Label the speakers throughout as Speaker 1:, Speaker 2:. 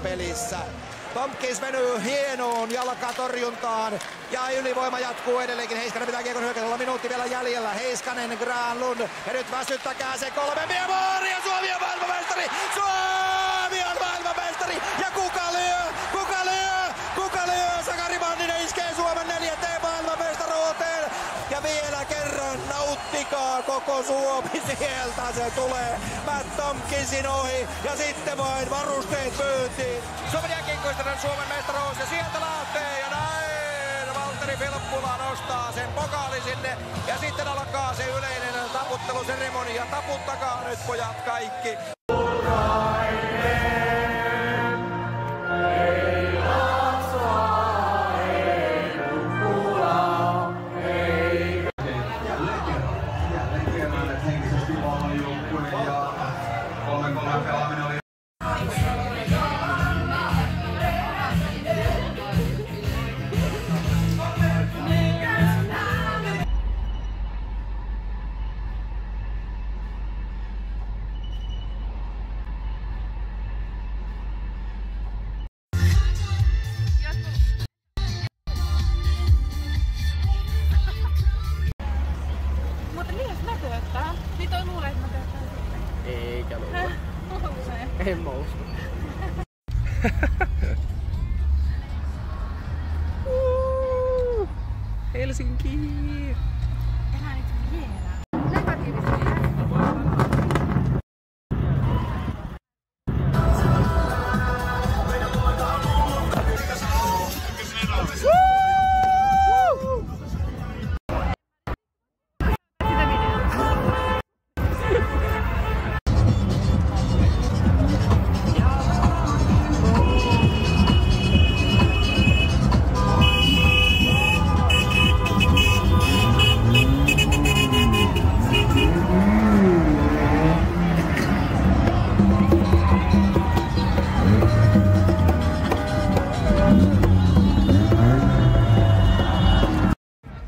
Speaker 1: Pelissä. Tomkins venyy hienoon jalkatorjuntaan ja ylivoima jatkuu edelleenkin. Heiskanen pitää kiekon hyökkäyksellä, minuutti vielä jäljellä. Heiskanen, Granlund ja nyt väsyttäkää se 3 ja Suomi on maailmanmestari! Suomi on maailmanmestari! Ja kuka lyö? Kuka lyö? Kuka lyö? Sakari Manninen iskee Suomen 4. maailmanmestaruuteen. Ja vielä kerran nauttikaa koko Suomi, sieltä se tulee Matt Tomkinsin ohi ja sitten vain varusteet myyntiin. Suomen jääkiekkoistajan Suomen mestaruus ja sieltä lähtee ja näin Valtteri Filppula nostaa sen pokaali sinne ja sitten alkaa se yleinen taputteluseremonia. Taputtakaa nyt pojat kaikki.
Speaker 2: Eikä luulla. En mä usko. Helsinki!
Speaker 3: Elää nyt vielä. Negatiivisesti.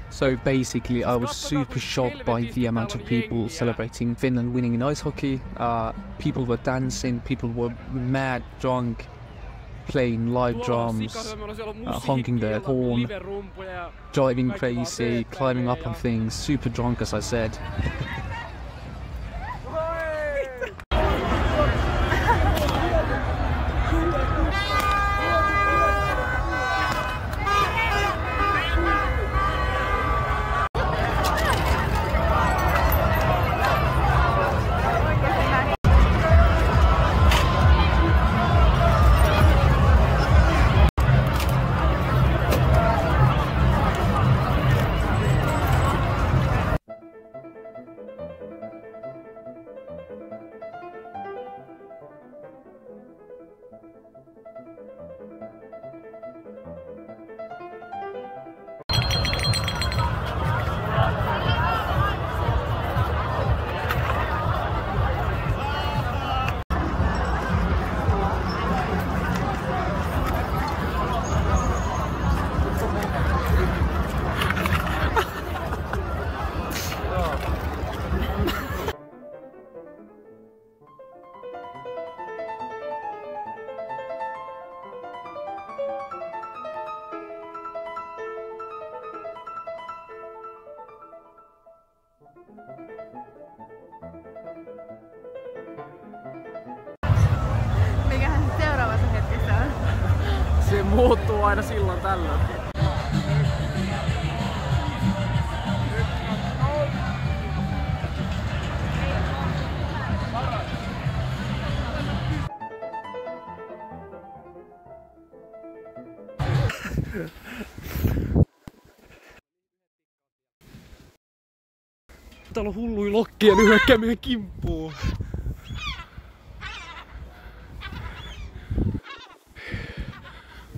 Speaker 2: So basically I was super shocked by the amount of people celebrating Finland winning in ice hockey. People were dancing, people were mad drunk, playing live drums, honking their horn, driving crazy, climbing up on things, super drunk as I said.
Speaker 3: Mikähän se seuraavassa hetkessä on?
Speaker 2: Se muuttuu aina silloin tällöin. Täällä on hulluja lokkia, ne hyökkää meidän kimppuun.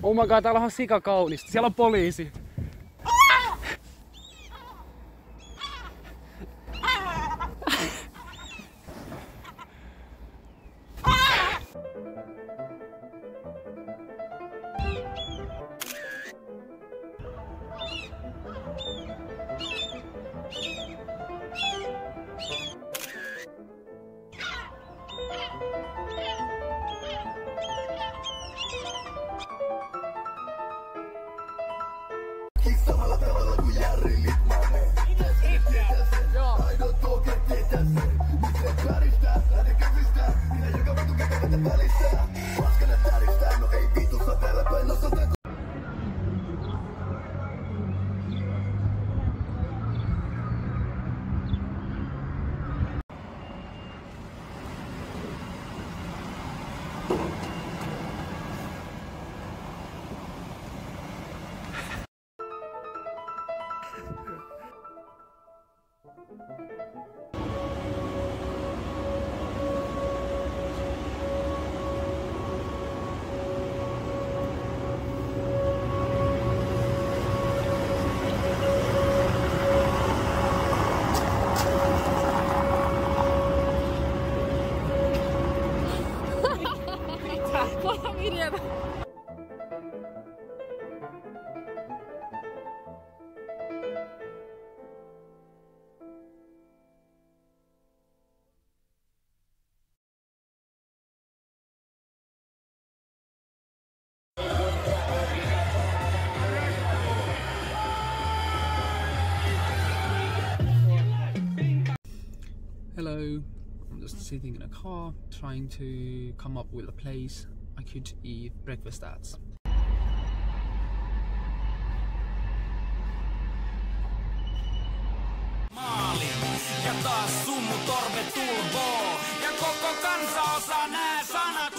Speaker 2: Oh my god, täällä on sika kaunista. Siellä on poliisi. Hello, I'm just sitting in a car trying to come up with a place I could eat breakfast at.
Speaker 4: Maali ja taas summu torve tulvoo ja koko kansa osaa nää sanat